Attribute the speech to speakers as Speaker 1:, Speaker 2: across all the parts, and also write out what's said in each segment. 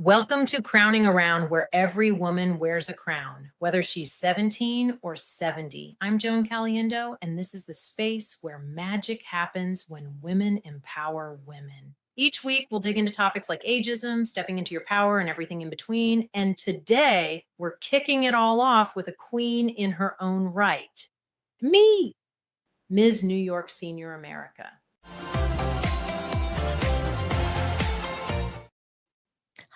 Speaker 1: Welcome to Crowning Around, where every woman wears a crown, whether she's 17 or 70. I'm Joan Caliendo, and this is the space where magic happens when women empower women. Each week, we'll dig into topics like ageism, stepping into your power, and everything in between. And today, we're kicking it all off with a queen in her own right. Me, Ms. New York Senior America.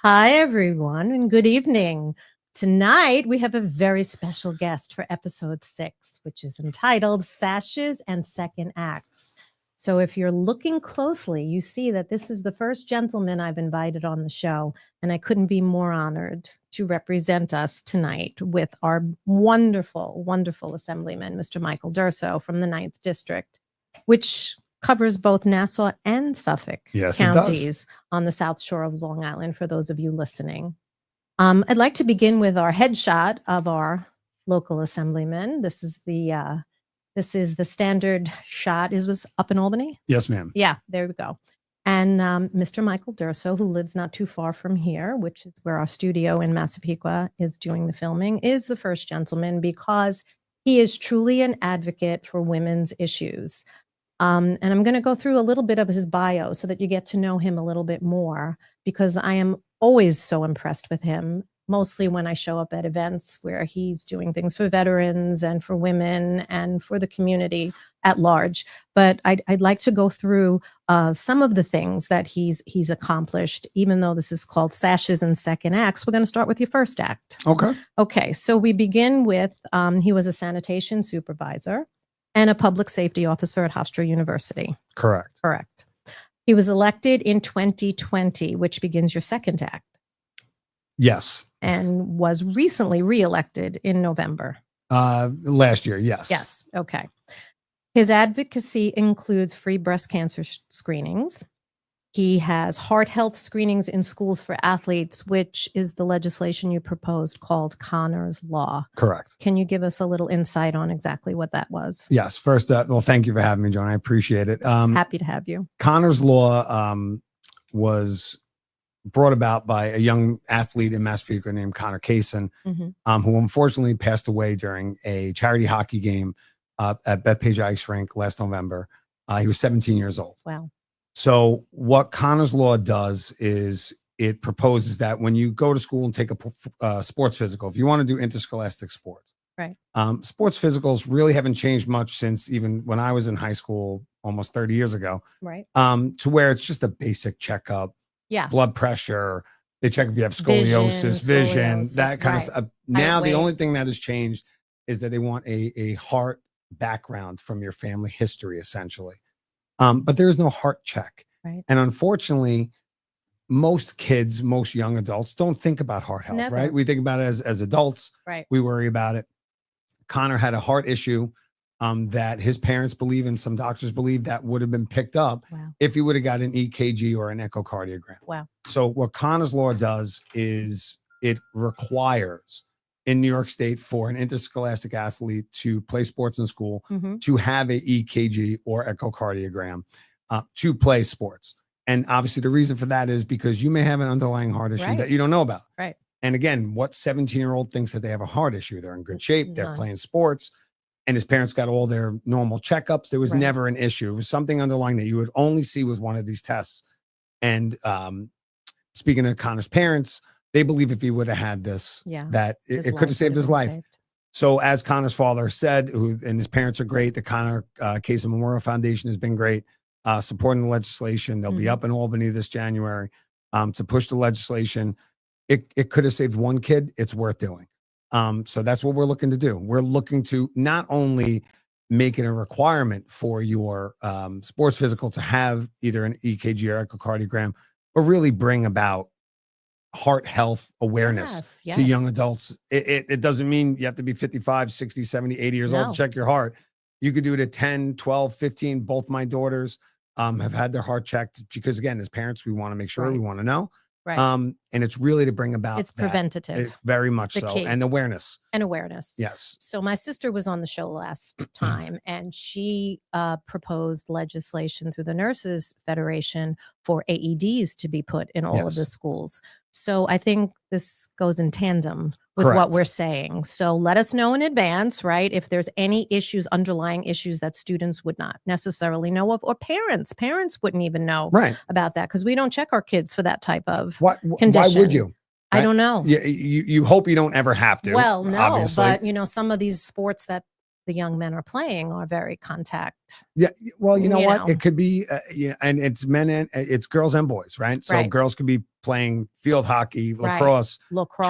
Speaker 2: Hi, everyone, and good evening. Tonight, we have a very special guest for episode 6, which is entitled Sashes and Second Acts. So if you're looking closely, you see that this is the first gentleman I've invited on the show, and I couldn't be more honored to represent us tonight with our wonderful, wonderful Assemblyman, Mr. Michael Durso from the 9th District, which covers both Nassau and Suffolk counties on the South Shore of Long Island, for those of you listening. I'd like to begin with our headshot of our local Assemblyman. This is the standard shot. Is was up in Albany?
Speaker 3: Yes, ma'am.
Speaker 2: Yeah, there we go. And Mr. Michael Durso, who lives not too far from here, which is where our studio in Massapequa is doing the filming, is the first gentleman because he is truly an advocate for women's issues. And I'm going to go through a little bit of his bio so that you get to know him a little bit more, because I am always so impressed with him, mostly when I show up at events where he's doing things for veterans and for women and for the community at large. But I'd like to go through some of the things that he's accomplished, even though this is called Sashes and Second Acts. We're going to start with your first act. Okay, so we begin with he was a sanitation supervisor and a public safety officer at Hofstra University.
Speaker 3: Correct.
Speaker 2: He was elected in 2020, which begins your second act.
Speaker 3: Yes.
Speaker 2: And was recently reelected in November.
Speaker 3: Last year, yes.
Speaker 2: Yes, okay. His advocacy includes free breast cancer screenings. He has heart health screenings in schools for athletes, which is the legislation you proposed called Connor's Law.
Speaker 3: Correct.
Speaker 2: Can you give us a little insight on exactly what that was?
Speaker 3: Yes. First, well, thank you for having me, Joan. I appreciate it.
Speaker 2: Happy to have you.
Speaker 3: Connor's Law was brought about by a young athlete in Massapequa named Connor Kaysen, who unfortunately passed away during a charity hockey game at Bethpage Ice Rink last November. He was 17 years old.
Speaker 2: Wow.
Speaker 3: So what Connor's Law does is it proposes that when you go to school and take a sports physical, if you want to do interscholastic sports,
Speaker 2: right?
Speaker 3: Sports physicals really haven't changed much since even when I was in high school almost 30 years ago,
Speaker 2: right?
Speaker 3: To where it's just a basic checkup, blood pressure. They check if you have scoliosis, vision, that kind of stuff. Now the only thing that has changed is that they want a heart background from your family history, essentially. But there is no heart check.
Speaker 2: Right.
Speaker 3: And unfortunately, most kids, most young adults don't think about heart health,
Speaker 2: Never.
Speaker 3: right? We think about it as adults.
Speaker 2: Right.
Speaker 3: We worry about it. Connor had a heart issue that his parents believe and some doctors believe that would have been picked up if he would have got an EKG or an echocardiogram.
Speaker 2: Wow.
Speaker 3: So what Connor's Law does is it requires in New York State for an interscholastic athlete to play sports in school to have a EKG or echocardiogram to play sports. And obviously the reason for that is because you may have an underlying heart issue that you don't know about.
Speaker 2: Right.
Speaker 3: And again, what 17-year-old thinks that they have a heart issue? They're in good shape. They're playing sports. And his parents got all their normal checkups. There was never an issue. It was something underlying that you would only see with one of these tests. And speaking of Connor's parents, they believe if he would have had this, that it could have saved his life. So as Connor's father said, and his parents are great, the Connor Case Memorial Foundation has been great, supporting the legislation. They'll be up in Albany this January to push the legislation. It could have saved one kid. It's worth doing. So that's what we're looking to do. We're looking to not only make it a requirement for your sports physical to have either an EKG or echocardiogram, but really bring about heart health awareness to young adults. It doesn't mean you have to be 55, 60, 70, 80 years old to check your heart. You could do it at 10, 12, 15. Both my daughters have had their heart checked because, again, as parents, we want to make sure we want to know.
Speaker 2: Right.
Speaker 3: And it's really to bring about
Speaker 2: it's preventative.
Speaker 3: Very much so.
Speaker 2: Key.
Speaker 3: And awareness.
Speaker 2: Yes. So my sister was on the show last time and she proposed legislation through the Nurses Federation for AEDs to be put in all of the schools. So I think this goes in tandem with what
Speaker 3: Correct.
Speaker 2: we're saying. So let us know in advance, right? If there's any issues, underlying issues that students would not necessarily know of, or parents wouldn't even know
Speaker 3: Right.
Speaker 2: about that, because we don't check our kids for that type of
Speaker 3: Why
Speaker 2: condition.
Speaker 3: would you?
Speaker 2: I don't know.
Speaker 3: You hope you don't ever have to.
Speaker 2: Well, no,
Speaker 3: obviously.
Speaker 2: but you know, some of these sports that the young men are playing are very contact.
Speaker 3: Yeah. Well, you know
Speaker 2: You
Speaker 3: what?
Speaker 2: know.
Speaker 3: It could be, and it's men and it's girls and boys, right? So
Speaker 2: Right.
Speaker 3: girls could be playing field hockey,
Speaker 2: Right.
Speaker 3: lacrosse,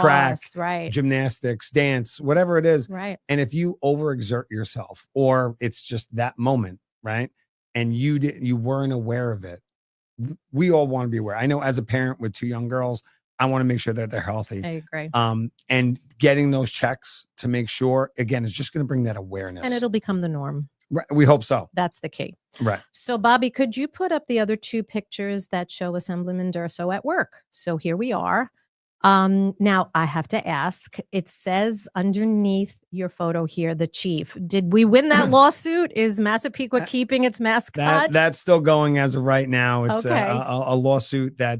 Speaker 3: track,
Speaker 2: right?
Speaker 3: gymnastics, dance, whatever it is.
Speaker 2: Right.
Speaker 3: And if you overexert yourself, or it's just that moment, right? And you weren't aware of it. We all want to be aware. I know as a parent with 2 young girls, I want to make sure that they're healthy.
Speaker 2: I agree.
Speaker 3: And getting those checks to make sure, again, is just going to bring that awareness.
Speaker 2: And it'll become the norm.
Speaker 3: Right. We hope so.
Speaker 2: That's the key.
Speaker 3: Right.
Speaker 2: So, Bobby, could you put up the other 2 pictures that show Assemblyman Durso at work? So here we are. Now I have to ask, it says underneath your photo here, the chief. Did we win that lawsuit? Is Massapequa keeping its mascot?
Speaker 3: That's still going as of right now. It's
Speaker 2: Okay.
Speaker 3: a lawsuit that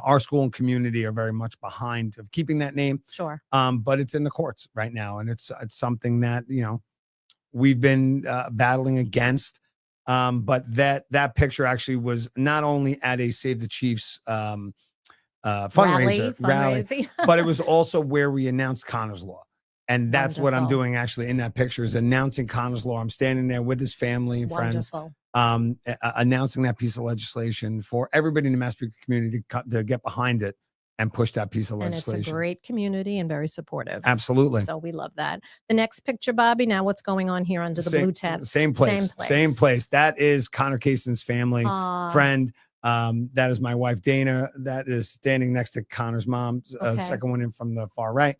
Speaker 3: our school and community are very much behind of keeping that name.
Speaker 2: Sure.
Speaker 3: But it's in the courts right now, and it's something that we've been battling against. But that picture actually was not only at a Save the Chiefs fundraiser rally, but it was also where we announced Connor's Law. And that's what I'm doing actually in that picture, is announcing Connor's Law. I'm standing there with his family and friends, announcing that piece of legislation for everybody in the Massapequa community to get behind it and push that piece of legislation.
Speaker 2: And it's a great community and very supportive.
Speaker 3: Absolutely.
Speaker 2: So we love that. The next picture, Bobby, now what's going on here under the blue tent?
Speaker 3: Same place. That is Connor Kaysen's family, friend. That is my wife, Dana. That is standing next to Connor's mom, second one in from the far right.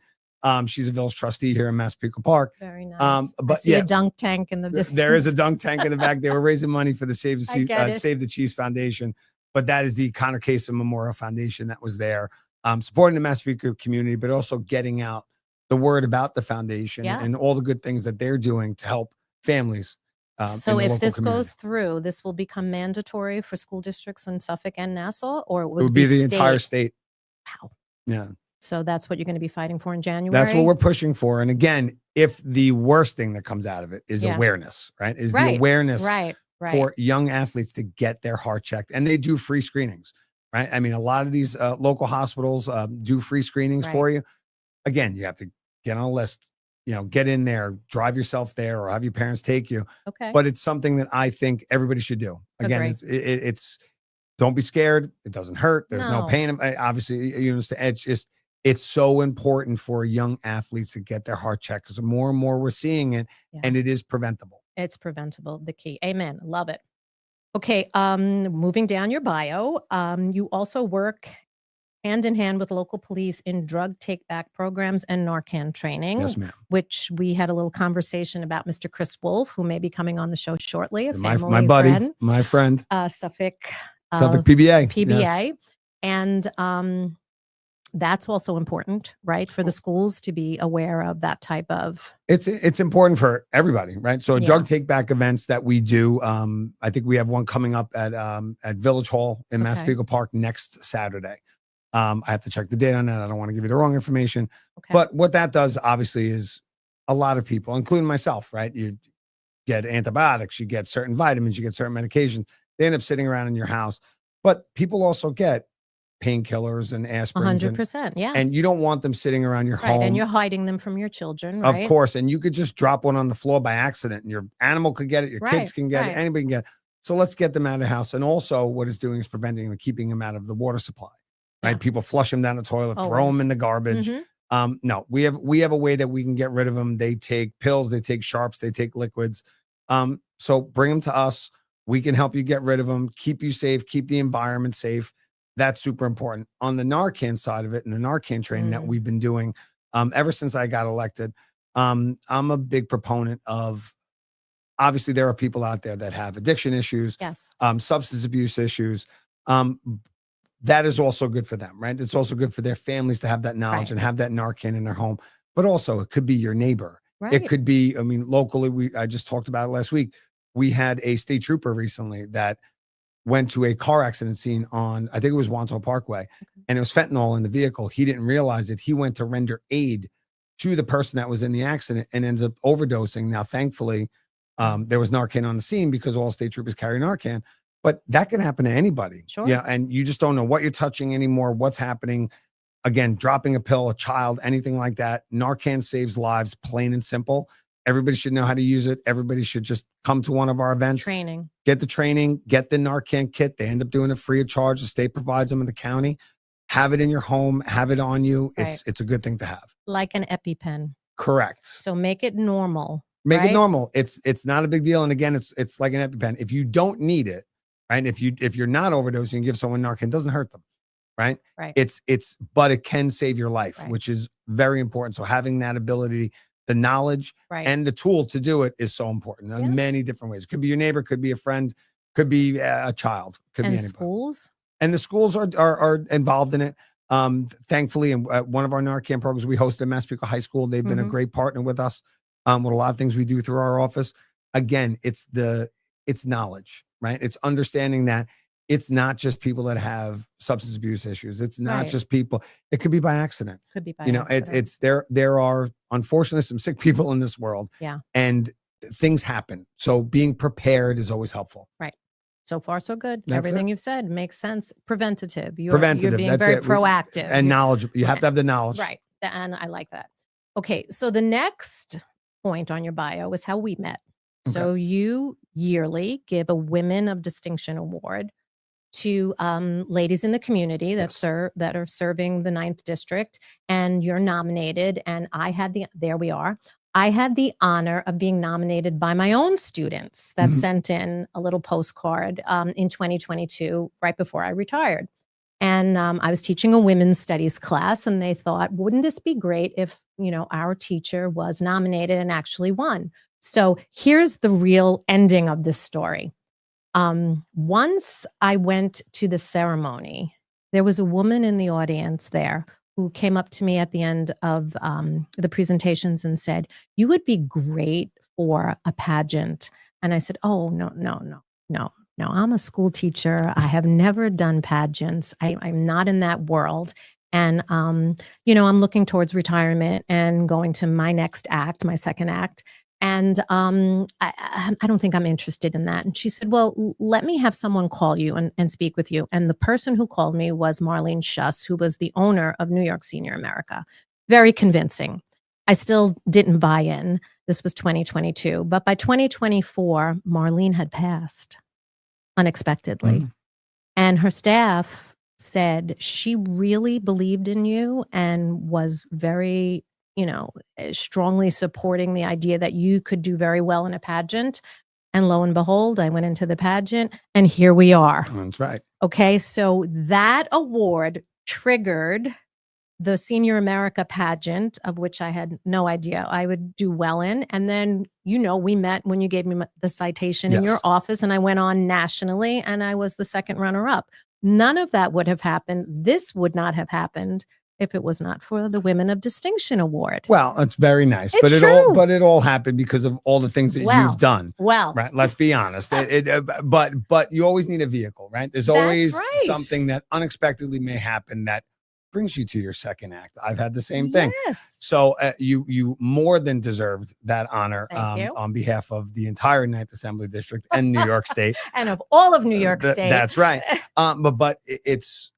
Speaker 3: She's a village trustee here in Massapequa Park.
Speaker 2: Very nice.
Speaker 3: But
Speaker 2: I see a dunk tank in the distance.
Speaker 3: There is a dunk tank in the back. They were raising money for the Save the Chiefs Foundation, but that is the Connor Kaysen Memorial Foundation that was there, supporting the Massapequa community, but also getting out the word about the foundation and all the good things that they're doing to help families.
Speaker 2: So if this goes through, this will become mandatory for school districts in Suffolk and Nassau, or it would
Speaker 3: be the entire state.
Speaker 2: Wow.
Speaker 3: Yeah.
Speaker 2: So that's what you're going to be fighting for in January?
Speaker 3: That's what we're pushing for. And again, if the worst thing that comes out of it is awareness, right? Is the awareness for young athletes to get their heart checked. And they do free screenings, right? I mean, a lot of these local hospitals do free screenings for you. Again, you have to get on a list, get in there, drive yourself there, or have your parents take you.
Speaker 2: Okay.
Speaker 3: But it's something that I think everybody should do. Again, it's don't be scared. It doesn't hurt. There's no pain. Obviously, it's so important for young athletes to get their heart checked, because more and more we're seeing it, and it is preventable.
Speaker 2: It's preventable. The key. Amen. Love it. Okay. Moving down your bio, you also work hand in hand with local police in drug take back programs and Narcan training.
Speaker 3: Yes, ma'am.
Speaker 2: Which we had a little conversation about Mr. Chris Wolf, who may be coming on the show shortly.
Speaker 3: My buddy, my friend,
Speaker 2: Suffolk
Speaker 3: PBA.
Speaker 2: Yes. And that's also important, right? For the schools to be aware of that type of.
Speaker 3: It's important for everybody, right? So drug take back events that we do. I think we have one coming up at Village Hall in Massapequa Park next Saturday. I have to check the date on that. I don't want to give you the wrong information. Okay. But what that does, obviously, is a lot of people, including myself, right? You get antibiotics, you get certain vitamins, you get certain medications. They end up sitting around in your house. But people also get painkillers and aspirins.
Speaker 2: 100%, yeah.
Speaker 3: And you don't want them sitting around your home.
Speaker 2: And you're hiding them from your children, right?
Speaker 3: Of course. And you could just drop one on the floor by accident, and your animal could get it, your kids can get it, anybody can get it. So let's get them out of the house. And also what it's doing is preventing them and keeping them out of the water supply. Right? People flush them down the toilet, throw them in the garbage. No, we have a way that we can get rid of them. They take pills, they take sharps, they take liquids. So bring them to us. We can help you get rid of them, keep you safe, keep the environment safe. That's super important. On the Narcan side of it, and the Narcan training that we've been doing ever since I got elected, I'm a big proponent of, obviously there are people out there that have addiction issues, substance abuse issues. That is also good for them, right? It's also good for their families to have that knowledge and have that Narcan in their home. But also it could be your neighbor. It could be, locally, I just talked about it last week. We had a state trooper recently that went to a car accident scene on, I think it was Wanto Parkway, and it was fentanyl in the vehicle. He didn't realize it. He went to render aid to the person that was in the accident and ends up overdosing. Now, thankfully, there was Narcan on the scene because all state troopers carry Narcan, but that can happen to anybody.
Speaker 2: Sure.
Speaker 3: Yeah. And you just don't know what you're touching anymore, what's happening. Again, dropping a pill, a child, anything like that. Narcan saves lives, plain and simple. Everybody should know how to use it. Everybody should just come to one of our events.
Speaker 2: Training.
Speaker 3: Get the training, get the Narcan kit. They end up doing it free of charge. The state provides them in the county. Have it in your home, have it on you.
Speaker 2: Right.
Speaker 3: It's a good thing to have.
Speaker 2: Like an EpiPen.
Speaker 3: Correct.
Speaker 2: So make it normal.
Speaker 3: Make
Speaker 2: right?
Speaker 3: it normal. It's not a big deal. And again, it's like an EpiPen. If you don't need it, right? If you're not overdosing and give someone Narcan, it doesn't hurt them. Right.
Speaker 2: Right.
Speaker 3: But it can save your life,
Speaker 2: Right.
Speaker 3: which is very important. So having that ability, the knowledge
Speaker 2: Right.
Speaker 3: and the tool to do it is so important in many different ways. It could be your neighbor, could be a friend, could be a child, could be anybody.
Speaker 2: Schools.
Speaker 3: And the schools are involved in it. Thankfully, in one of our Narcan programs, we hosted Massapequa High School. They've been a great partner with us with a lot of things we do through our office. Again, it's knowledge, right? It's understanding that it's not just people that have substance abuse issues. It's not just people. It could be by accident.
Speaker 2: Could be by
Speaker 3: accident. It's there are unfortunately some sick people in this world.
Speaker 2: Yeah.
Speaker 3: And things happen. So being prepared is always helpful.
Speaker 2: Right. So far, so good.
Speaker 3: That's
Speaker 2: Everything
Speaker 3: it.
Speaker 2: you've said makes sense. Preventative. You're
Speaker 3: Preventative.
Speaker 2: being
Speaker 3: That's
Speaker 2: very
Speaker 3: it.
Speaker 2: proactive.
Speaker 3: And knowledgeable. You have to have the knowledge.
Speaker 2: Right. And I like that. Okay. So the next point on your bio is how we met. So you yearly give a Women of Distinction Award to ladies in the community that that are serving the 9th district, and you're nominated. And there we are. I had the honor of being nominated by my own students that sent in a little postcard in 2022, right before I retired. And I was teaching a women's studies class, and they thought, wouldn't this be great if, our teacher was nominated and actually won? So here's the real ending of this story. Once I went to the ceremony, there was a woman in the audience there who came up to me at the end of the presentations and said, "You would be great for a pageant." And I said, "Oh, no. I'm a school teacher. I have never done pageants. I'm not in that world. And, I'm looking towards retirement and going to my next act, my second act. And I don't think I'm interested in that." And she said, "Well, let me have someone call you and speak with you." And the person who called me was Marlene Schuss, who was the owner of New York Senior America. Very convincing. I still didn't buy in. This was 2022. But by 2024, Marlene had passed unexpectedly. And her staff said she really believed in you and was very strongly supporting the idea that you could do very well in a pageant. And lo and behold, I went into the pageant and here we are.
Speaker 3: That's right.
Speaker 2: Okay. So that award triggered the Senior America pageant, of which I had no idea I would do well in. And then, we met when you gave me the citation in your office, and I went on nationally and I was the second runner up. None of that would have happened. This would not have happened if it was not for the Women of Distinction Award.
Speaker 3: Well, it's very nice,
Speaker 2: It's
Speaker 3: but
Speaker 2: true.
Speaker 3: It all happened because of all the things that you've done.
Speaker 2: Well,
Speaker 3: right. Let's be honest. But you always need a vehicle, right? There's always something that unexpectedly may happen that brings you to your second act. I've had the same thing.
Speaker 2: Yes.
Speaker 3: So you more than deserved that honor on behalf of the entire 9th Assembly District and New York State.
Speaker 2: And of all of New York State.
Speaker 3: That's right. But it's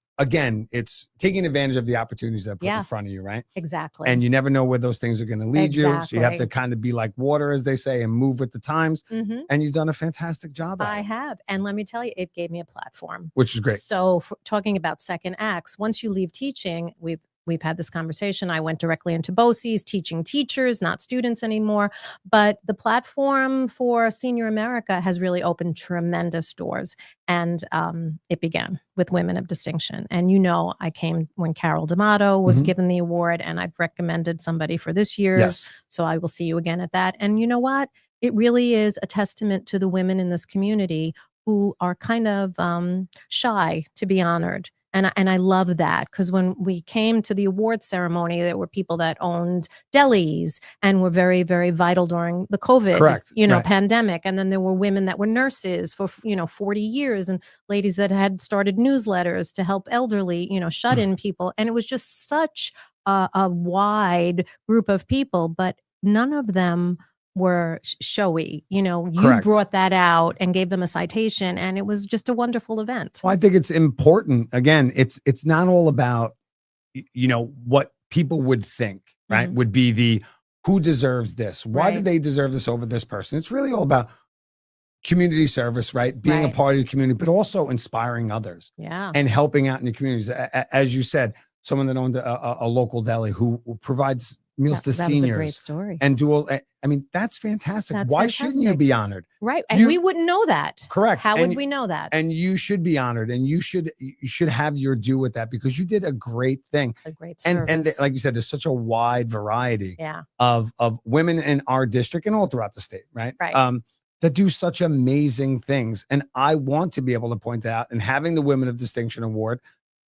Speaker 3: taking advantage of the opportunities that are put in front of you, right?
Speaker 2: Exactly.
Speaker 3: And you never know where those things are going to lead you. So you have to kind of be like water, as they say, and move with the times. And you've done a fantastic job at it.
Speaker 2: I have. And let me tell you, it gave me a platform.
Speaker 3: Which is great.
Speaker 2: So talking about second acts, once you leave teaching, we've had this conversation. I went directly into BOCES, teaching teachers, not students anymore. But the platform for Senior America has really opened tremendous doors. And it began with Women of Distinction. And I came when Carol D'Amato was given the award, and I've recommended somebody for this year's.
Speaker 3: Yes.
Speaker 2: So I will see you again at that. And you know what? It really is a testament to the women in this community who are kind of shy to be honored. And I love that, because when we came to the awards ceremony, there were people that owned delis and were very, very vital during the COVID,
Speaker 3: Correct. Right.
Speaker 2: pandemic. And then there were women that were nurses for, 40 years, and ladies that had started newsletters to help elderly, shut-in people. And it was just such a wide group of people, but none of them were showy. You
Speaker 3: Correct.
Speaker 2: brought that out and gave them a citation, and it was just a wonderful event.
Speaker 3: Well, I think it's important. Again, it's not all about, what people would think, right?
Speaker 2: Mhm.
Speaker 3: Would be the who deserves this? Why do
Speaker 2: Right.
Speaker 3: they deserve this over this person? It's really all about community service, right? Being a
Speaker 2: Right.
Speaker 3: part of the community, but also inspiring others
Speaker 2: Yeah.
Speaker 3: and helping out in the communities. As you said, someone that owned a local deli who provides meals to
Speaker 2: That was a great
Speaker 3: seniors
Speaker 2: story.
Speaker 3: and that's fantastic.
Speaker 2: That's
Speaker 3: Why shouldn't you
Speaker 2: fantastic.
Speaker 3: be honored?
Speaker 2: Right. And
Speaker 3: You-
Speaker 2: we wouldn't know that.
Speaker 3: Correct.
Speaker 2: How would
Speaker 3: And-
Speaker 2: we know that?
Speaker 3: And you should be honored, and you should have your due with that, because you did a great thing.
Speaker 2: A great
Speaker 3: And
Speaker 2: service.
Speaker 3: like you said, there's such a wide variety
Speaker 2: Yeah.
Speaker 3: of women in our district and all throughout the state, right?
Speaker 2: Right.
Speaker 3: That do such amazing things. And I want to be able to point that out, and having the Women of Distinction Award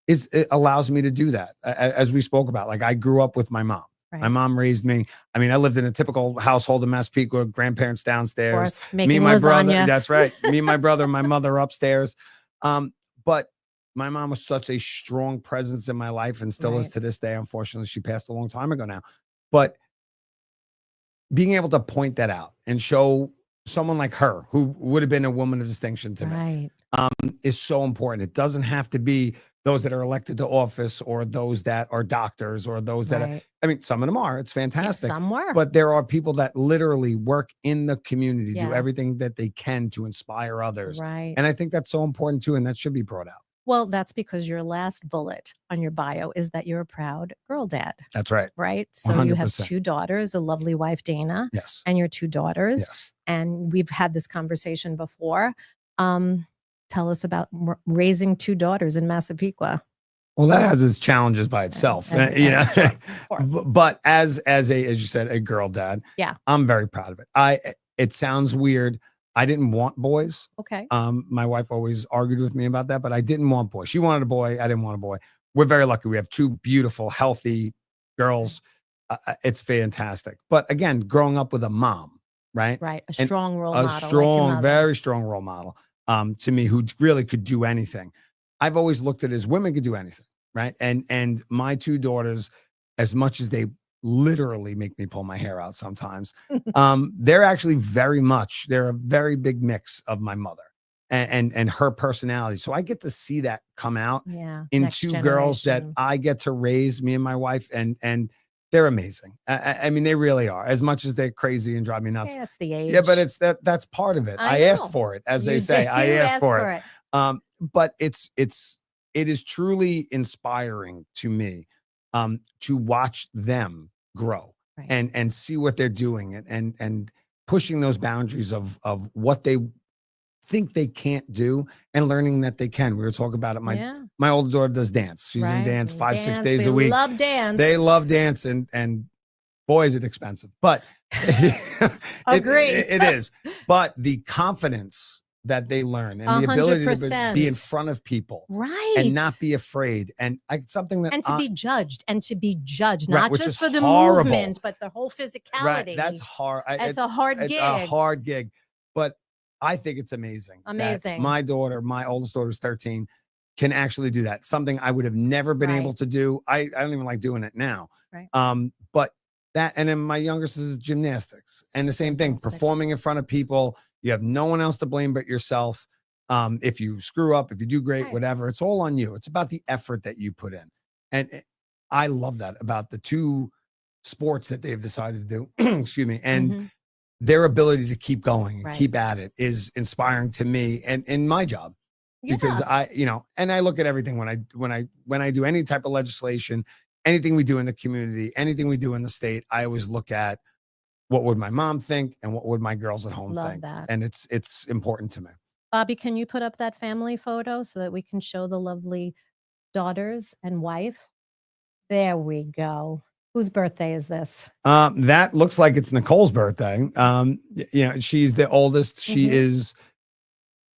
Speaker 3: it allows me to do that. As we spoke about, like, I grew up with my mom.
Speaker 2: Right.
Speaker 3: My mom raised me. I mean, I lived in a typical household in Massapequa, grandparents
Speaker 2: Of
Speaker 3: downstairs,
Speaker 2: course,
Speaker 3: me
Speaker 2: making
Speaker 3: and my brother.
Speaker 2: lasagna.
Speaker 3: That's right. Me and my brother, my mother upstairs. But my mom was such a strong presence in my life, and still is
Speaker 2: Right.
Speaker 3: to this day. Unfortunately, she passed a long time ago now. But being able to point that out and show someone like her, who would have been a woman of distinction to me,
Speaker 2: Right.
Speaker 3: is so important. It doesn't have to be those that are elected to office, or those that are doctors, or those that are,
Speaker 2: Right.
Speaker 3: I mean, some of them are. It's
Speaker 2: Yeah,
Speaker 3: fantastic.
Speaker 2: some were.
Speaker 3: But there are people that literally work in the community, do
Speaker 2: Yeah.
Speaker 3: everything that they can to inspire others.
Speaker 2: Right.
Speaker 3: And I think that's so important too. And that should be brought out.
Speaker 2: Well, that's because your last bullet on your bio is that you're a proud girl dad,
Speaker 3: That's right.
Speaker 2: right? So you have
Speaker 3: 100%.
Speaker 2: 2 daughters, a lovely wife, Dana,
Speaker 3: Yes.
Speaker 2: and your 2 daughters.
Speaker 3: Yes.
Speaker 2: And we've had this conversation before. Tell us about raising 2 daughters in Massapequa.
Speaker 3: Well, that has its challenges by itself,
Speaker 2: Sure, of course.
Speaker 3: But as you said, a girl dad,
Speaker 2: Yeah.
Speaker 3: I'm very proud of it. It sounds weird. I didn't want boys.
Speaker 2: Okay.
Speaker 3: My wife always argued with me about that, but I didn't want boys. She wanted a boy. I didn't want a boy. We're very lucky. We have 2 beautiful, healthy girls. It's fantastic. But again, growing up with a mom, right?
Speaker 2: Right. A
Speaker 3: And
Speaker 2: strong role
Speaker 3: a
Speaker 2: model. like your
Speaker 3: strong,
Speaker 2: mother.
Speaker 3: very strong role model, to me, who really could do anything. I've always looked at it as women could do anything, right? And my 2 daughters, as much as they literally make me pull my hair out sometimes, they're actually they're a very big mix of my mother and her personality. So I get to see that come out
Speaker 2: Yeah.
Speaker 3: in
Speaker 2: next
Speaker 3: 2 girls that
Speaker 2: generation.
Speaker 3: I get to raise, me and my wife, and they're amazing. I mean, they really are. As much as they're crazy and drive me nuts.
Speaker 2: Yeah, it's the age.
Speaker 3: Yeah, but that's part of it.
Speaker 2: I
Speaker 3: I asked
Speaker 2: know.
Speaker 3: for it, as they
Speaker 2: You
Speaker 3: say.
Speaker 2: did.
Speaker 3: I
Speaker 2: You
Speaker 3: asked for it.
Speaker 2: it.
Speaker 3: But it is truly inspiring to me, to watch them grow
Speaker 2: Right.
Speaker 3: and see what they're doing, and pushing those boundaries of what they think they can't do, and learning that they can. We were talking about it.
Speaker 2: Yeah.
Speaker 3: My older daughter does dance. She's in
Speaker 2: Right.
Speaker 3: dance 5-6
Speaker 2: Dance.
Speaker 3: days
Speaker 2: We
Speaker 3: a week.
Speaker 2: love dance.
Speaker 3: They love dance, and boy, is it expensive. But
Speaker 2: Agree.
Speaker 3: it is. But the confidence that they learn, and the ability to be in
Speaker 2: 100%.
Speaker 3: front of people
Speaker 2: Right.
Speaker 3: and not be afraid, and something that
Speaker 2: and to be judged,
Speaker 3: Right,
Speaker 2: not
Speaker 3: which is
Speaker 2: just for the
Speaker 3: horrible.
Speaker 2: movement, but the whole physicality.
Speaker 3: right. That's hard.
Speaker 2: That's a hard
Speaker 3: It's
Speaker 2: gig.
Speaker 3: a hard gig, but I think it's amazing. that
Speaker 2: Amazing.
Speaker 3: My daughter, my oldest daughter is 13, can actually do that. Something I would have never been
Speaker 2: Right.
Speaker 3: able to do. I don't even like doing it now.
Speaker 2: Right.
Speaker 3: But that, and then my youngest is gymnastics, and the same thing,
Speaker 2: Fantastic.
Speaker 3: performing in front of people. You have no one else to blame but yourself. If you screw up, if you do great,
Speaker 2: Right.
Speaker 3: whatever, it's all on you. It's about the effort that you put in. And I love that about the 2 sports that they've decided to do. Excuse me. And
Speaker 2: Mhm.
Speaker 3: their ability to keep going and
Speaker 2: Right.
Speaker 3: keep at it is inspiring to me and in my job, because
Speaker 2: Yeah.
Speaker 3: and I look at everything when I do any type of legislation, anything we do in the community, anything we do in the state, I always look at what would my mom think and what would my girls at home
Speaker 2: Love
Speaker 3: think.
Speaker 2: that.
Speaker 3: And it's important to me.
Speaker 2: Bobby, can you put up that family photo so that we can show the lovely daughters and wife? There we go. Whose birthday is this?
Speaker 3: That looks like it's Nicole's birthday. She's the oldest. She
Speaker 2: Mhm.
Speaker 3: is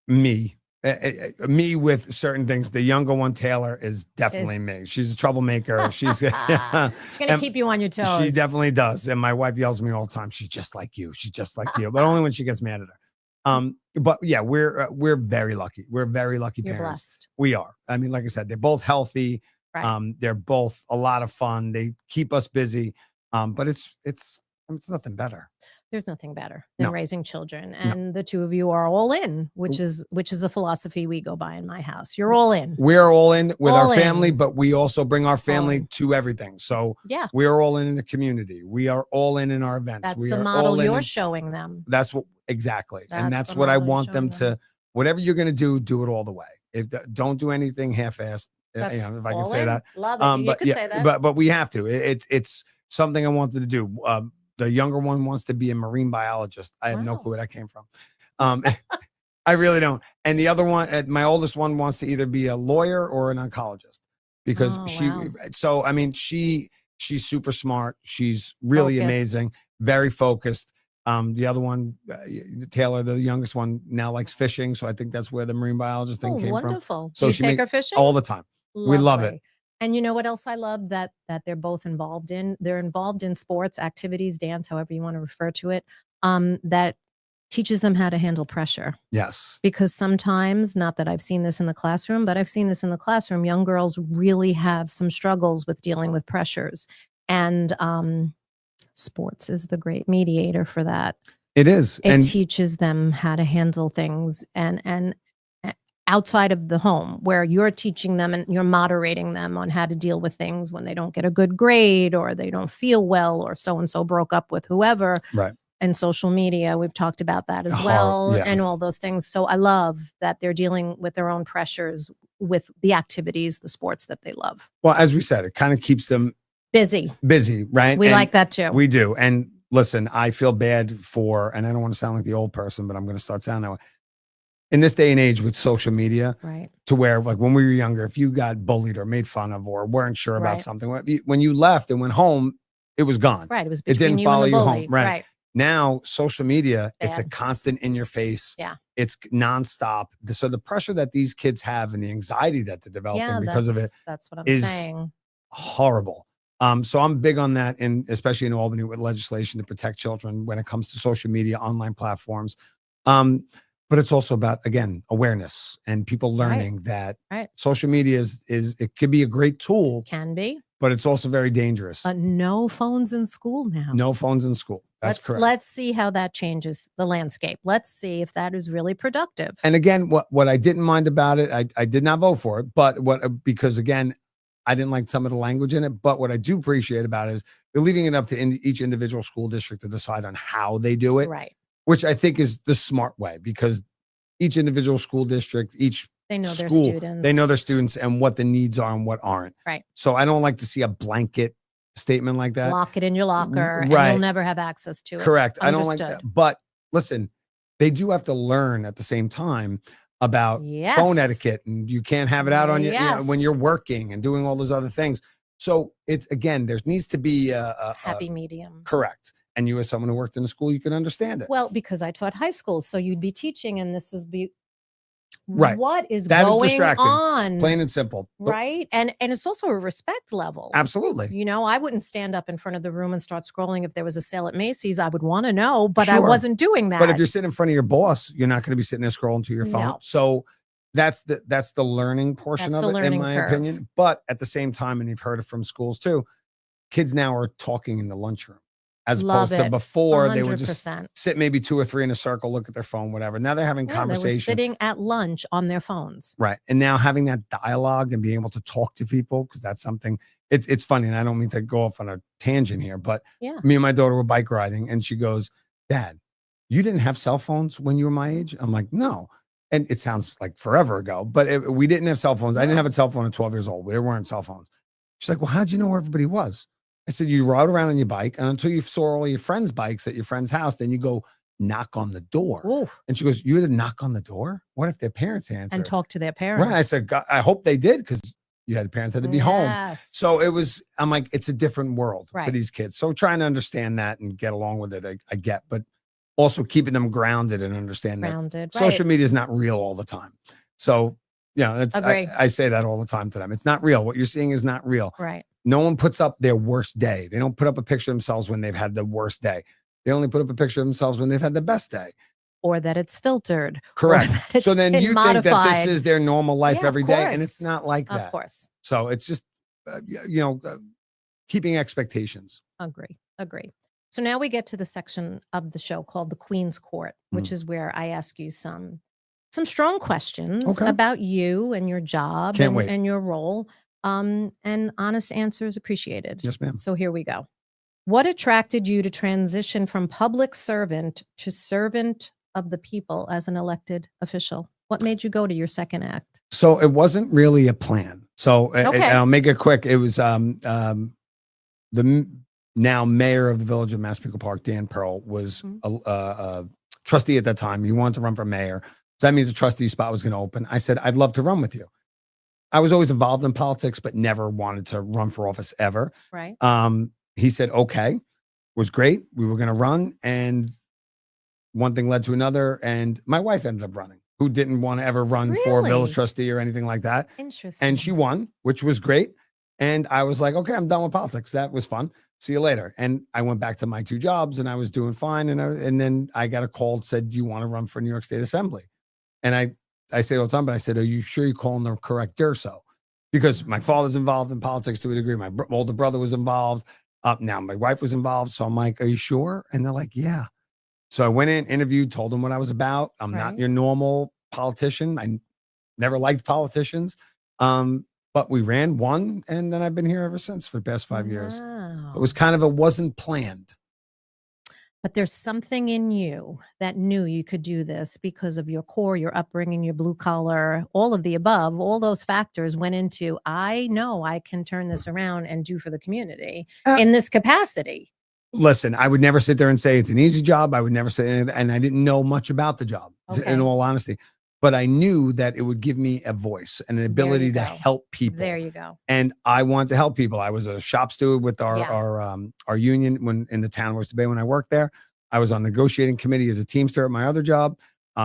Speaker 3: me. Me with certain things. The younger one, Taylor, is definitely me. She's a troublemaker. She's
Speaker 2: She's going to keep you on your toes.
Speaker 3: She definitely does. And my wife yells at me all the time. She's just like you. She's just like you. But only when she gets mad at her. But yeah, we're very lucky. We're very lucky
Speaker 2: You're
Speaker 3: parents.
Speaker 2: blessed.
Speaker 3: We are. I mean, like I said, they're both healthy.
Speaker 2: Right.
Speaker 3: They're both a lot of fun. They keep us busy. But it's nothing better.
Speaker 2: There's nothing better than
Speaker 3: No.
Speaker 2: raising children. And the two of you are all in, which is a philosophy we go by in my house. You're all in.
Speaker 3: We're all in with
Speaker 2: All
Speaker 3: our family,
Speaker 2: in.
Speaker 3: but we also bring our family
Speaker 2: in.
Speaker 3: to everything. So
Speaker 2: Yeah.
Speaker 3: we are all in the community. We are all in our events.
Speaker 2: That's
Speaker 3: We
Speaker 2: the
Speaker 3: are
Speaker 2: model
Speaker 3: all in
Speaker 2: you're showing them.
Speaker 3: That's what exactly. And
Speaker 2: That's
Speaker 3: that's
Speaker 2: the
Speaker 3: what I
Speaker 2: model you're
Speaker 3: want them
Speaker 2: showing
Speaker 3: to, whatever you're going to do it all the way. Don't do anything half-assed.
Speaker 2: That's
Speaker 3: If I can
Speaker 2: all
Speaker 3: say
Speaker 2: in.
Speaker 3: that.
Speaker 2: Love it. You
Speaker 3: But
Speaker 2: could
Speaker 3: yeah,
Speaker 2: say that.
Speaker 3: but we have to. It's something I wanted to do. The younger one wants to be a marine biologist. I have no
Speaker 2: Wow.
Speaker 3: clue where that came from. I really don't. And the other one, my oldest one, wants to either be a lawyer or an oncologist because
Speaker 2: wow.
Speaker 3: So I mean, she's super smart. She's really
Speaker 2: Focused.
Speaker 3: amazing, very focused. The other one, Taylor, the youngest one, now likes fishing. So I think that's where the marine biologist thing came
Speaker 2: wonderful.
Speaker 3: from. So
Speaker 2: Do you
Speaker 3: she
Speaker 2: take
Speaker 3: makes
Speaker 2: her fishing?
Speaker 3: all the time. We love it.
Speaker 2: Lovely. And you know what else I love that they're both involved in? They're involved in sports, activities, dance, however you want to refer to it, that teaches them how to handle pressure.
Speaker 3: Yes.
Speaker 2: Because sometimes, not that I've seen this in the classroom, but I've seen this in the classroom, young girls really have some struggles with dealing with pressures. And sports is the great mediator for that.
Speaker 3: It is.
Speaker 2: It
Speaker 3: And
Speaker 2: teaches them how to handle things and outside of the home, where you're teaching them and you're moderating them on how to deal with things when they don't get a good grade or they don't feel well or so-and-so broke up with whoever.
Speaker 3: right.
Speaker 2: And social media, we've talked about that as well,
Speaker 3: yeah.
Speaker 2: and all those things. So I love that they're dealing with their own pressures with the activities, the sports that they love.
Speaker 3: Well, as we said, it kind of keeps them
Speaker 2: Busy.
Speaker 3: right?
Speaker 2: We
Speaker 3: And
Speaker 2: like that too.
Speaker 3: we do. And listen, I feel bad for, and I don't want to sound like the old person, but I'm going to start sounding that way. In this day and age with social media,
Speaker 2: Right.
Speaker 3: to where like when we were younger, if you got bullied or made fun of or weren't sure about
Speaker 2: Right.
Speaker 3: something, when you left and went home, it was gone.
Speaker 2: Right. It was
Speaker 3: It
Speaker 2: between
Speaker 3: didn't
Speaker 2: you
Speaker 3: follow
Speaker 2: and
Speaker 3: you
Speaker 2: the
Speaker 3: home.
Speaker 2: bully.
Speaker 3: Right. Now, social media, it's a
Speaker 2: Bad.
Speaker 3: constant in your face.
Speaker 2: Yeah.
Speaker 3: It's nonstop. So the pressure that these kids have and the anxiety that they're developing
Speaker 2: Yeah,
Speaker 3: because of it
Speaker 2: that's what I'm
Speaker 3: is
Speaker 2: saying.
Speaker 3: horrible. So I'm big on that, and especially in Albany with legislation to protect children when it comes to social media, online platforms. But it's also about, again, awareness and people learning that social media is it could be a great tool,
Speaker 2: Can be,
Speaker 3: but it's also very dangerous.
Speaker 2: but no phones in school now.
Speaker 3: No phones in school. That's correct.
Speaker 2: Let's see how that changes the landscape. Let's see if that is really productive.
Speaker 3: And again, what I didn't mind about it, I did not vote for it, but because again, I didn't like some of the language in it. But what I do appreciate about it is they're leaving it up to each individual school district to decide on how they do it,
Speaker 2: Right.
Speaker 3: which I think is the smart way, because each individual school district,
Speaker 2: They know
Speaker 3: school,
Speaker 2: their students.
Speaker 3: they know their students and what the needs are and what aren't.
Speaker 2: Right.
Speaker 3: So I don't like to see a blanket statement like that.
Speaker 2: Lock it in your locker and
Speaker 3: Right.
Speaker 2: you'll never have access to it.
Speaker 3: Correct. I don't like
Speaker 2: Understood.
Speaker 3: that. But listen, they do have to learn at the same time about phone etiquette, and you can't have it out on when you're working and doing all those other things. So it's, again, there needs to be a
Speaker 2: happy medium.
Speaker 3: Correct. And you, as someone who worked in a school, you can understand it.
Speaker 2: Well, because I taught high school, so you'd be teaching, and this is
Speaker 3: right.
Speaker 2: What is
Speaker 3: that
Speaker 2: going
Speaker 3: is distracting,
Speaker 2: on?
Speaker 3: plain and simple.
Speaker 2: Right. And it's also a respect level.
Speaker 3: Absolutely.
Speaker 2: You know, I wouldn't stand up in front of the room and start scrolling if there was a sale at Macy's. I would want to know, but I
Speaker 3: Sure.
Speaker 2: wasn't doing that.
Speaker 3: But if you're sitting in front of your boss, you're not going to be sitting there scrolling to your phone.
Speaker 2: No.
Speaker 3: So that's the learning portion
Speaker 2: That's
Speaker 3: of
Speaker 2: the
Speaker 3: it, in
Speaker 2: learning
Speaker 3: my
Speaker 2: curve.
Speaker 3: opinion. But at the same time, and you've heard it from schools too, kids now are talking in the lunchroom, as
Speaker 2: Love
Speaker 3: opposed to
Speaker 2: it.
Speaker 3: before they would just
Speaker 2: 100%.
Speaker 3: sit maybe 2 or 3 in a circle, look at their phone, whatever. Now they're having
Speaker 2: Yeah, they were
Speaker 3: conversation.
Speaker 2: sitting at lunch on their phones.
Speaker 3: Right. And now having that dialogue and being able to talk to people, because that's something, it's funny. And I don't mean to go off on a tangent here, but
Speaker 2: Yeah.
Speaker 3: me and my daughter were bike riding and she goes, "Dad, you didn't have cell phones when you were my age?" I'm like, "No." And it sounds like forever ago, but we didn't have cell phones. I didn't have a cell phone at 12 years old. There weren't cell phones. She's like, "Well, how'd you know where everybody was?" I said, "You rode around on your bike, and until you saw all your friends' bikes at your friend's house, then you go knock on the door."
Speaker 2: Ooh.
Speaker 3: And she goes, "You had to knock on the door? What if their parents answer?"
Speaker 2: And talk to their parents.
Speaker 3: Right. I said, "God, I hope they did, because you had parents that had to be home."
Speaker 2: Yes.
Speaker 3: So I'm like, it's a different world for
Speaker 2: Right.
Speaker 3: these kids. So trying to understand that and get along with it, I get, but also keeping them grounded and understand
Speaker 2: Grounded,
Speaker 3: that social
Speaker 2: right.
Speaker 3: media is not real all the time. So,
Speaker 2: Agree.
Speaker 3: I say that all the time to them. It's not real. What you're seeing is not real.
Speaker 2: Right.
Speaker 3: No one puts up their worst day. They don't put up a picture of themselves when they've had the worst day. They only put up a picture of themselves when they've had the best day.
Speaker 2: Or that it's filtered.
Speaker 3: Correct.
Speaker 2: Or that it's
Speaker 3: so then
Speaker 2: been
Speaker 3: you
Speaker 2: modified.
Speaker 3: think that this is their normal life
Speaker 2: Yeah,
Speaker 3: every
Speaker 2: of
Speaker 3: day, and
Speaker 2: course.
Speaker 3: it's not like that.
Speaker 2: Of course.
Speaker 3: So it's just, keeping expectations.
Speaker 2: Agree. So now we get to the section of the show called the Queen's Court, which is where I ask you some strong questions about you and your job
Speaker 3: Can't wait.
Speaker 2: and your role. And honest answers appreciated.
Speaker 3: Yes, ma'am.
Speaker 2: So here we go. What attracted you to transition from public servant to servant of the people as an elected official? What made you go to your second act?
Speaker 3: So it wasn't really a plan. So I'll make it quick. It was the now mayor of the village of Massapequa Park, Dan Pearl, was a trustee at that time. He wanted to run for mayor. So that means the trustee spot was going to open. I said, I'd love to run with you. I was always involved in politics, but never wanted to run for office ever.
Speaker 2: Right.
Speaker 3: He said, okay, it was great. We were going to run. And one thing led to another. And my wife ended up running, who didn't want to ever run for village trustee or anything like that.
Speaker 2: Interesting.
Speaker 3: And she won, which was great. And I was like, okay, I'm done with politics. That was fun. See you later. And I went back to my 2 jobs and I was doing fine. And then I got a call that said, do you want to run for New York State Assembly? And I say all the time, but I said, are you sure you're calling the correct Durso? Because my father's involved in politics to a degree. My older brother was involved. Now my wife was involved. So I'm like, are you sure? And they're like, yeah. So I went in, interviewed, told them what I was about. I'm not your normal politician. I never liked politicians. But we ran, won, and then I've been here ever since for the past 5 years. It was wasn't planned.
Speaker 2: But there's something in you that knew you could do this because of your core, your upbringing, your blue collar, all of the above. All those factors went into, I know I can turn this around and do for the community in this capacity.
Speaker 3: Listen, I would never sit there and say it's an easy job. I would never say, and I didn't know much about the job, in all honesty. But I knew that it would give me a voice and an ability to help people.
Speaker 2: There you go.
Speaker 3: And I wanted to help people. I was a shop steward with our union when in the town of Oyster Bay when I worked there. I was on negotiating committee as a teamster at my other job.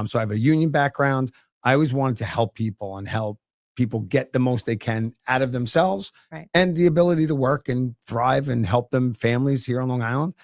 Speaker 3: So I have a union background. I always wanted to help people and help people get the most they can out of themselves and the ability to work and thrive and help them families here on Long Island.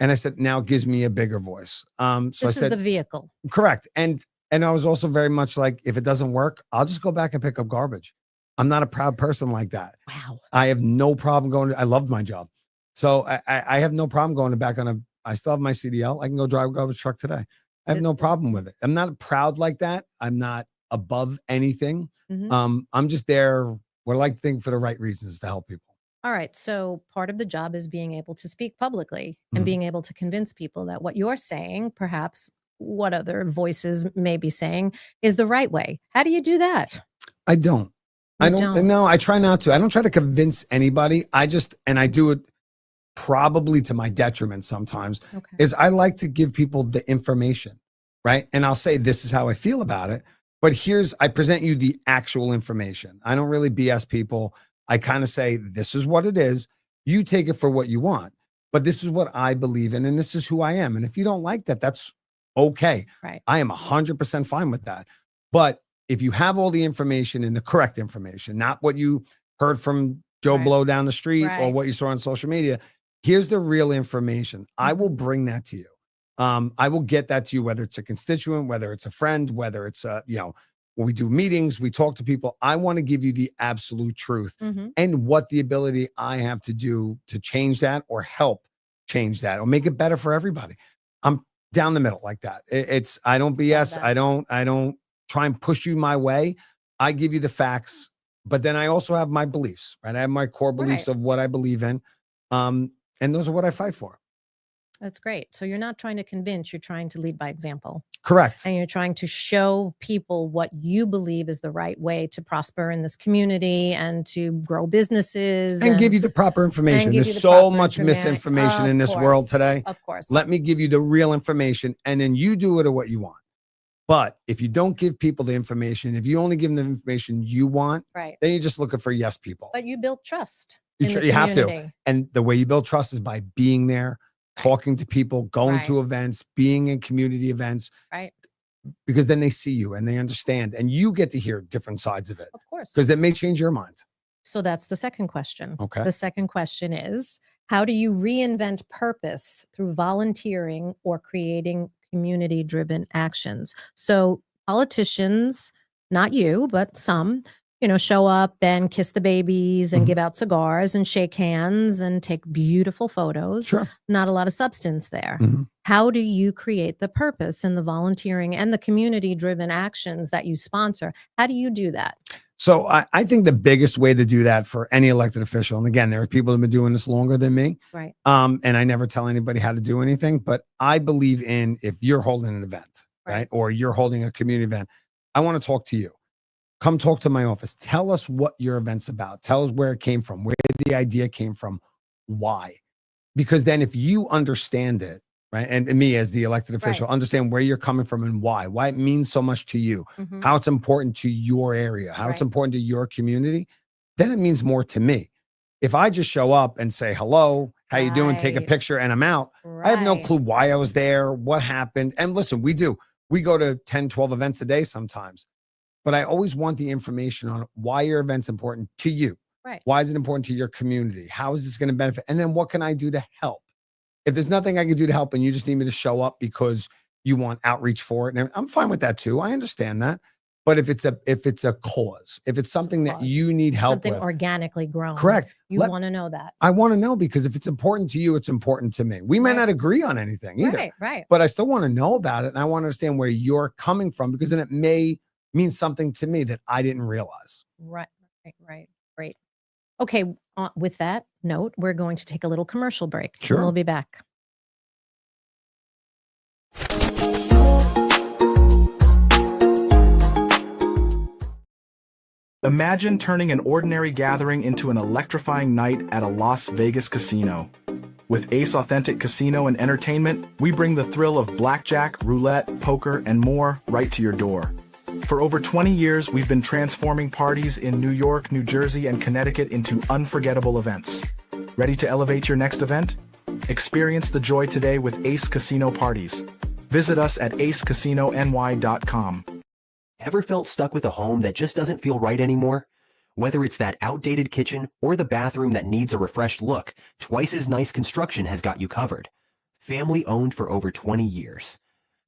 Speaker 3: And I said, now it gives me a bigger voice. So
Speaker 2: this
Speaker 3: I said,
Speaker 2: is the vehicle.
Speaker 3: Correct. And I was also very much like, if it doesn't work, I'll just go back and pick up garbage. I'm not a proud person like that.
Speaker 2: Wow.
Speaker 3: I have no problem I love my job. So I have no problem going back I still have my CDL. I can go drive a garbage truck today. I have no problem with it. I'm not proud like that. I'm not above anything. I'm just there, what I like to think, for the right reasons, to help people.
Speaker 2: All right. So part of the job is being able to speak publicly and being able to convince people that what you're saying, perhaps what other voices may be saying, is the right way. How do you do that?
Speaker 3: I don't. No, I try not to. I don't try to convince anybody. I do it probably to my detriment sometimes, is I like to give people the information, right? And I'll say, this is how I feel about it. But I present you the actual information. I don't really BS people. I kind of say, this is what it is. You take it for what you want. But this is what I believe in, and this is who I am. And if you don't like that, that's okay.
Speaker 2: Right.
Speaker 3: I am 100% fine with that. But if you have all the information and the correct information, not what you heard from Joe Blow down the street or what you saw on social media, here's the real information. I will bring that to you. I will get that to you, whether it's a constituent, whether it's a friend, whether it's when we do meetings, we talk to people. I want to give you the absolute truth and what the ability I have to do to change that or help change that or make it better for everybody. I'm down the middle like that. I don't BS. I don't try and push you my way. I give you the facts, but then I also have my beliefs, right? I have my core beliefs of what I believe in. And those are what I fight for.
Speaker 2: That's great. So you're not trying to convince, you're trying to lead by example.
Speaker 3: Correct.
Speaker 2: And you're trying to show people what you believe is the right way to prosper in this community and to grow businesses.
Speaker 3: And give you the proper information. There's so much misinformation in this world today.
Speaker 2: Of course.
Speaker 3: Let me give you the real information, and then you do it or what you want. But if you don't give people the information, if you only give them the information you want, then you're just looking for yes people.
Speaker 2: But you build trust.
Speaker 3: You have to. And the way you build trust is by being there, talking to people, going to events, being in community events.
Speaker 2: Right.
Speaker 3: because then they see you and they understand, and you get to hear different sides of it.
Speaker 2: Of course.
Speaker 3: Because it may change your mind.
Speaker 2: So that's the second question.
Speaker 3: Okay.
Speaker 2: The second question is, how do you reinvent purpose through volunteering or creating community-driven actions? So politicians, not you, but some, show up and kiss the babies and give out cigars and shake hands and take beautiful photos.
Speaker 3: Sure.
Speaker 2: Not a lot of substance there. How do you create the purpose in the volunteering and the community-driven actions that you sponsor? How do you do that?
Speaker 3: So I think the biggest way to do that for any elected official, and again, there are people who have been doing this longer than me.
Speaker 2: Right.
Speaker 3: And I never tell anybody how to do anything, but I believe in, if you're holding an event, right? Or you're holding a community event, I want to talk to you. Come talk to my office. Tell us what your event's about. Tell us where it came from, where the idea came from, why. Because then if you understand it, right, and me as the elected official, understand where you're coming from and why it means so much to you, how it's important to your area, how it's important to your community, then it means more to me. If I just show up and say, hello, how you doing, take a picture, and I'm out, I have no clue why I was there, what happened. And listen, we go to 10, 12 events a day sometimes. But I always want the information on why your event's important to you.
Speaker 2: Right.
Speaker 3: Why is it important to your community? How is this going to benefit? And then what can I do to help? If there's nothing I can do to help and you just need me to show up because you want outreach for it, and I'm fine with that too. I understand that. But if it's a cause, if it's something that you need help with,
Speaker 2: something organically grown.
Speaker 3: Correct.
Speaker 2: You want to know that.
Speaker 3: I want to know, because if it's important to you, it's important to me. We may not agree on anything either.
Speaker 2: Right.
Speaker 3: But I still want to know about it, and I want to understand where you're coming from, because then it may mean something to me that I didn't realize.
Speaker 2: Right. Great. Okay. With that note, we're going to take a little commercial break.
Speaker 3: Sure.
Speaker 2: We'll be back.
Speaker 4: Imagine turning an ordinary gathering into an electrifying night at a Las Vegas casino. With Ace Authentic Casino and Entertainment, we bring the thrill of blackjack, roulette, poker, and more right to your door. For over 20 years, we've been transforming parties in New York, New Jersey, and Connecticut into unforgettable events. Ready to elevate your next event? Experience the joy today with Ace Casino Parties. Visit us at acecasino.ny.com.
Speaker 5: Ever felt stuck with a home that just doesn't feel right anymore? Whether it's that outdated kitchen or the bathroom that needs a refreshed look, Twice as Nice Construction has got you covered. Family owned for over 20 years.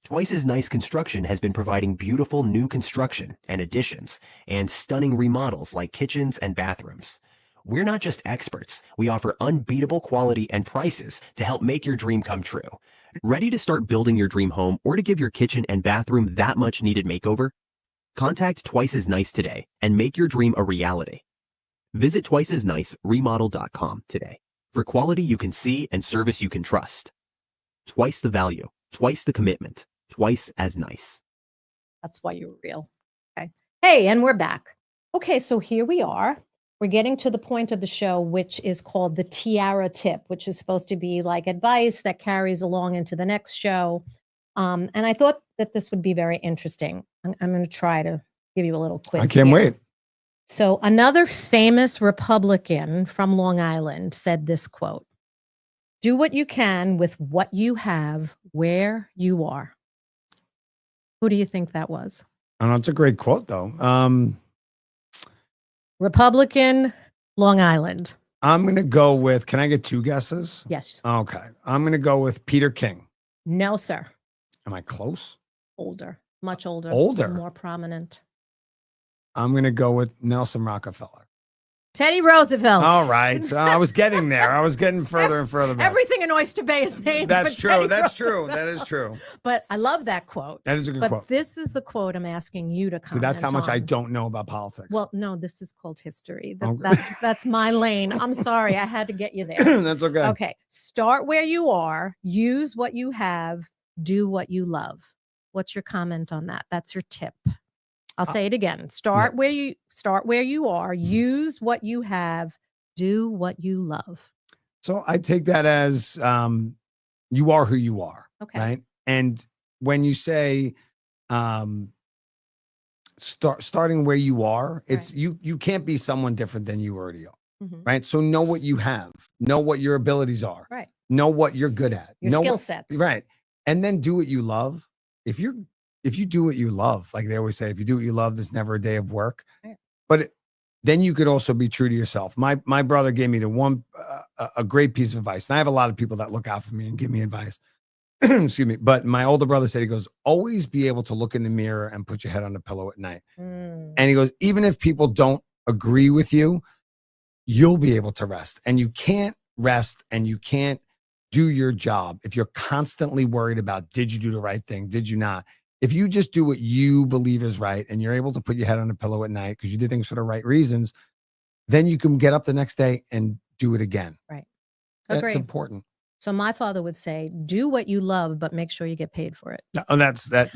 Speaker 5: Twice as Nice Construction has been providing beautiful new construction and additions and stunning remodels like kitchens and bathrooms. We're not just experts. We offer unbeatable quality and prices to help make your dream come true. Ready to start building your dream home or to give your kitchen and bathroom that much needed makeover? Contact Twice as Nice today and make your dream a reality. Visit twiceasniceremodel.com today for quality you can see and service you can trust. Twice the value, twice the commitment, Twice as Nice.
Speaker 2: That's why you're real. Okay. Hey, and we're back. Okay, so here we are. We're getting to the point of the show, which is called the tiara tip, which is supposed to be like advice that carries along into the next show. And I thought that this would be very interesting. I'm going to try to give you a little quiz.
Speaker 3: I can't wait.
Speaker 2: So another famous Republican from Long Island said this quote: "Do what you can with what you have where you are." Who do you think that was?
Speaker 3: I don't know. It's a great quote, though.
Speaker 2: Republican, Long Island.
Speaker 3: I'm going to go with, can I get two guesses?
Speaker 2: Yes.
Speaker 3: Okay. I'm going to go with Peter King.
Speaker 2: No, sir.
Speaker 3: Am I close?
Speaker 2: Older. Much older.
Speaker 3: Older.
Speaker 2: More prominent.
Speaker 3: I'm going to go with Nelson Rockefeller.
Speaker 2: Teddy Roosevelt.
Speaker 3: All right. I was getting there. I was getting further and further back.
Speaker 2: Everything in Oyster Bay is named.
Speaker 3: That's
Speaker 2: for
Speaker 3: true.
Speaker 2: Teddy
Speaker 3: That's
Speaker 2: Roosevelt.
Speaker 3: true. That is true.
Speaker 2: But I love that quote.
Speaker 3: That is a good
Speaker 2: But
Speaker 3: quote.
Speaker 2: this is the quote I'm asking you to comment
Speaker 3: So that's how much
Speaker 2: on.
Speaker 3: I don't know about politics.
Speaker 2: Well, no, this is called history.
Speaker 3: Okay.
Speaker 2: That's my lane. I'm sorry. I had to get you there.
Speaker 3: That's okay.
Speaker 2: Okay. Start where you are. Use what you have. Do what you love. What's your comment on that? That's your tip. I'll say it again. Start where you are. Use what you have. Do what you love.
Speaker 3: So I take that as you are who you are.
Speaker 2: Okay.
Speaker 3: Right. And when you say starting where you are, it's you can't be someone different than you already are.
Speaker 2: Mhm.
Speaker 3: Right. So know what you have, know what your abilities are,
Speaker 2: Right.
Speaker 3: know what you're good at,
Speaker 2: Your
Speaker 3: know
Speaker 2: skill
Speaker 3: what-
Speaker 2: sets.
Speaker 3: Right. And then do what you love. If if you do what you love, like they always say, if you do what you love, there's never a day of work.
Speaker 2: Right.
Speaker 3: But then you could also be true to yourself. My brother gave me a great piece of advice. And I have a lot of people that look out for me and give me advice. Excuse me. But my older brother said, he goes, always be able to look in the mirror and put your head on the pillow at night. And he goes, even if people don't agree with you, you'll be able to rest. And you can't rest and you can't do your job if you're constantly worried about, did you do the right thing? Did you not? If you just do what you believe is right and you're able to put your head on a pillow at night because you did things for the right reasons, then you can get up the next day and do it again.
Speaker 2: Right.
Speaker 3: That's
Speaker 2: Agree.
Speaker 3: important.
Speaker 2: So my father would say, do what you love, but make sure you get paid for it.
Speaker 3: Oh, that's that.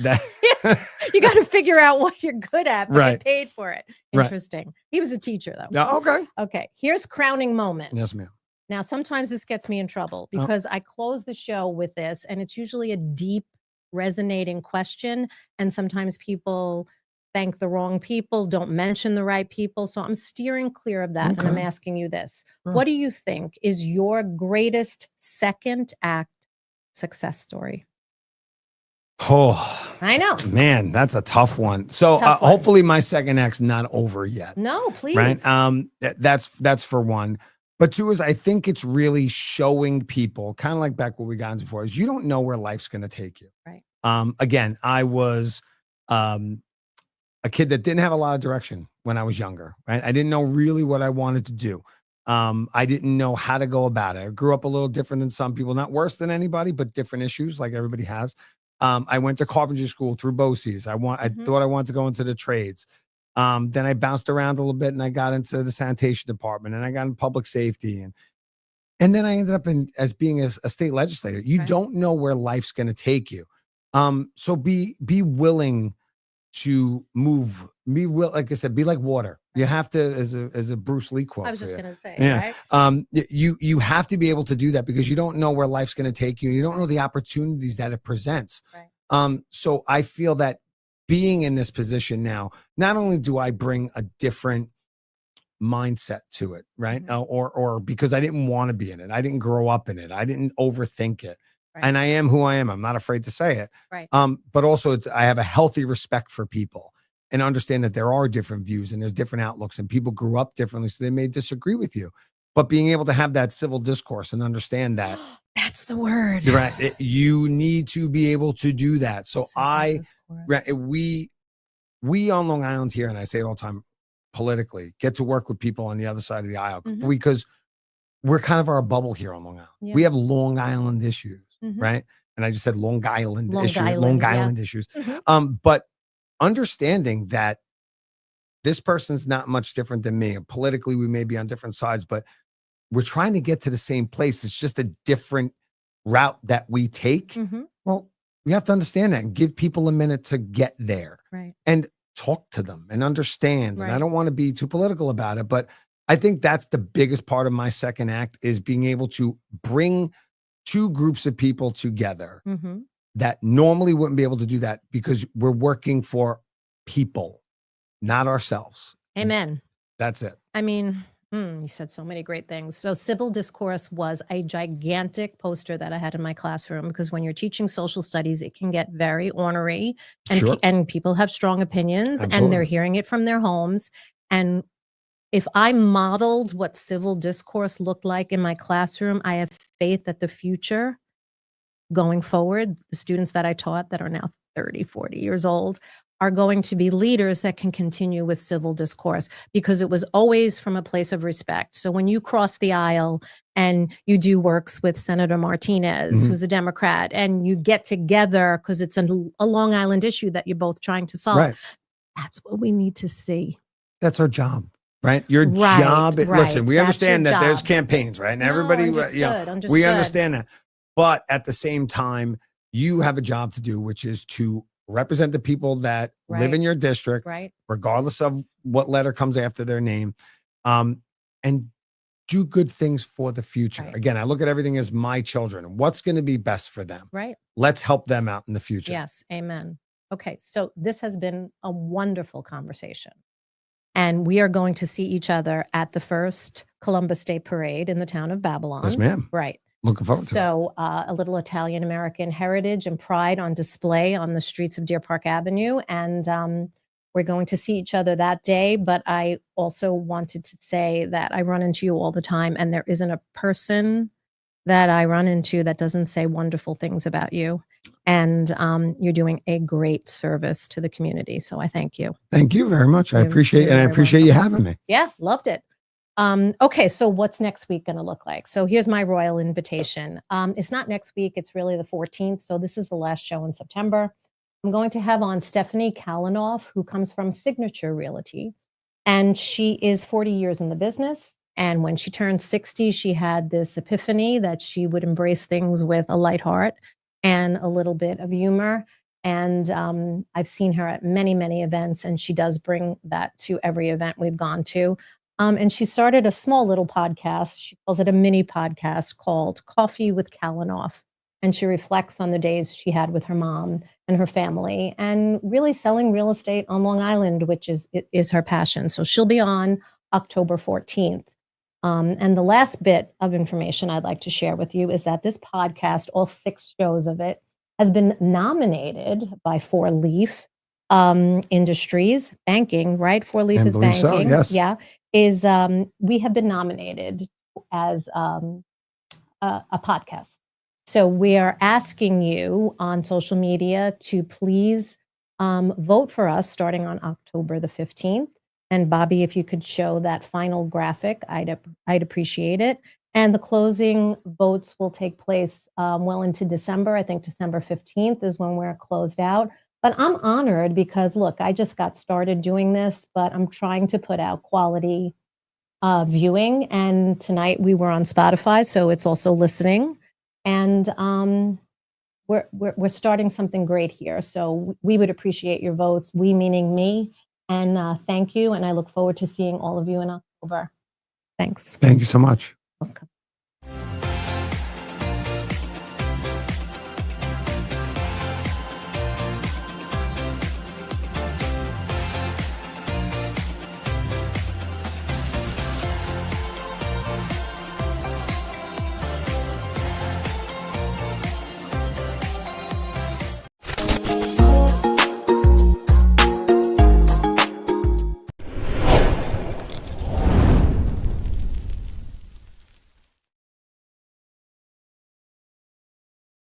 Speaker 2: You got to figure out what you're good at, but
Speaker 3: Right.
Speaker 2: get paid for it.
Speaker 3: Right.
Speaker 2: Interesting. He was a teacher, though.
Speaker 3: Yeah, okay.
Speaker 2: Okay. Here's crowning moment.
Speaker 3: Yes, ma'am.
Speaker 2: Now, sometimes this gets me in trouble because I close the show with this, and it's usually a deep, resonating question. And sometimes people thank the wrong people, don't mention the right people. So I'm steering clear of that. And I'm
Speaker 3: Okay.
Speaker 2: asking you this.
Speaker 3: Sure.
Speaker 2: What do you think is your greatest second act success story?
Speaker 3: Oh,
Speaker 2: I know.
Speaker 3: man, that's a tough one. So
Speaker 2: Tough one.
Speaker 3: hopefully my second act's not over yet.
Speaker 2: No, please.
Speaker 3: Right. That's for one. But two is I think it's really showing people, kind of like back what we got into before, is you don't know where life's going to take you.
Speaker 2: Right.
Speaker 3: Again, I was a kid that didn't have a lot of direction when I was younger. Right. I didn't know really what I wanted to do. I didn't know how to go about it. I grew up a little different than some people, not worse than anybody, but different issues like everybody has. I went to carpentry school through BOCES. I thought I wanted to go into the trades. Then I bounced around a little bit and I got into the sanitation department and I got in public safety. And then I ended up as being a state legislator. You
Speaker 2: Right.
Speaker 3: don't know where life's going to take you. So be willing to move. Like I said, be like water. You have to, as a Bruce Lee quote.
Speaker 2: I was just going to say,
Speaker 3: Yeah.
Speaker 2: right?
Speaker 3: You have to be able to do that because you don't know where life's going to take you. You don't know the opportunities that it presents.
Speaker 2: Right.
Speaker 3: So I feel that being in this position now, not only do I bring a different mindset to it, right?
Speaker 2: Mhm.
Speaker 3: Or because I didn't want to be in it. I didn't grow up in it. I didn't overthink it.
Speaker 2: Right.
Speaker 3: And I am who I am. I'm not afraid to say it.
Speaker 2: Right.
Speaker 3: But also I have a healthy respect for people and understand that there are different views and there's different outlooks and people grew up differently. So they may disagree with you, but being able to have that civil discourse and understand that
Speaker 2: That's the word.
Speaker 3: you're right. You need to be able to do that. So
Speaker 2: Civil discourse.
Speaker 3: we on Long Island here, and I say it all the time politically, get to work with people on the other side of the aisle
Speaker 2: Mhm.
Speaker 3: because we're kind of our bubble here on Long Island.
Speaker 2: Yeah.
Speaker 3: We have Long Island issues,
Speaker 2: Mhm.
Speaker 3: right? And I just said Long Island
Speaker 2: Long
Speaker 3: issues,
Speaker 2: Island,
Speaker 3: Long
Speaker 2: yeah.
Speaker 3: Island issues.
Speaker 2: Mhm.
Speaker 3: But understanding that this person's not much different than me. And politically, we may be on different sides, but we're trying to get to the same place. It's just a different route that we take.
Speaker 2: Mhm.
Speaker 3: Well, we have to understand that and give people a minute to get there
Speaker 2: Right.
Speaker 3: and talk to them and understand. And I
Speaker 2: Right.
Speaker 3: don't want to be too political about it, but I think that's the biggest part of my second act is being able to bring two groups of people together
Speaker 2: Mhm.
Speaker 3: that normally wouldn't be able to do that because we're working for people, not ourselves.
Speaker 2: Amen.
Speaker 3: That's it.
Speaker 2: I mean, you said so many great things. So civil discourse was a gigantic poster that I had in my classroom because when you're teaching social studies, it can get very ornery and,
Speaker 3: Sure.
Speaker 2: and people have strong opinions and
Speaker 3: Absolutely.
Speaker 2: they're hearing it from their homes. And if I modeled what civil discourse looked like in my classroom, I have faith that the future going forward, the students that I taught that are now 30, 40 years old, are going to be leaders that can continue with civil discourse because it was always from a place of respect. So when you cross the aisle and you do works with Senator Martinez,
Speaker 3: Mhm.
Speaker 2: who's a Democrat, and you get together because it's a Long Island issue that you're both trying to solve,
Speaker 3: Right.
Speaker 2: that's what we need to see.
Speaker 3: That's our job, right? Your
Speaker 2: Right,
Speaker 3: job. Listen,
Speaker 2: right.
Speaker 3: we
Speaker 2: That's
Speaker 3: understand
Speaker 2: your
Speaker 3: that there's
Speaker 2: job.
Speaker 3: campaigns, right? And
Speaker 2: No,
Speaker 3: everybody,
Speaker 2: understood.
Speaker 3: we understand that. But at the same time, you have a job to do, which is to represent the people that live
Speaker 2: Right.
Speaker 3: in your district,
Speaker 2: Right.
Speaker 3: regardless of what letter comes after their name, and do good things for the future.
Speaker 2: Right.
Speaker 3: Again, I look at everything as my children. What's going to be best for them?
Speaker 2: Right.
Speaker 3: Let's help them out in the future.
Speaker 2: Yes. Amen. Okay. So this has been a wonderful conversation. And we are going to see each other at the first Columbus Day Parade in the town of Babylon.
Speaker 3: Yes, ma'am.
Speaker 2: Right.
Speaker 3: Looking forward to it.
Speaker 2: So a little Italian American heritage and pride on display on the streets of Deer Park Avenue. And we're going to see each other that day. But I also wanted to say that I run into you all the time, and there isn't a person that I run into that doesn't say wonderful things about you. And you're doing a great service to the community. So I thank you.
Speaker 3: Thank you very much. I appreciate
Speaker 2: you're
Speaker 3: and I
Speaker 2: very
Speaker 3: appreciate you
Speaker 2: welcome.
Speaker 3: having me.
Speaker 2: Yeah, loved it. Okay, so what's next week going to look like? So here's my royal invitation. It's not next week. It's really the 14th. So this is the last show in September. I'm going to have on Stephanie Kalanoff, who comes from Signature Realty. And she is 40 years in the business. And when she turned 60, she had this epiphany that she would embrace things with a light heart and a little bit of humor. And I've seen her at many, many events, and she does bring that to every event we've gone to. And she started a small little podcast. She calls it a mini podcast called Coffee with Kalanoff. And she reflects on the days she had with her mom and her family, and really selling real estate on Long Island, which is her passion. So she'll be on October 14th. And the last bit of information I'd like to share with you is that this podcast, all 6 shows of it, has been nominated by 4 Leaf Industries, banking, right? 4 Leaf is banking.
Speaker 3: So, yes.
Speaker 2: Yeah. We have been nominated as a podcast. So we are asking you on social media to please vote for us starting on October the 15th. And Bobby, if you could show that final graphic, I'd appreciate it. And the closing votes will take place well into December. I think December 15th is when we're closed out. But I'm honored because, look, I just got started doing this, but I'm trying to put out quality viewing. And tonight we were on Spotify, so it's also listening. And we're starting something great here. So we would appreciate your votes, we meaning me. And thank you. And I look forward to seeing all of you in October. Thanks.
Speaker 3: Thank you so much.
Speaker 2: Welcome.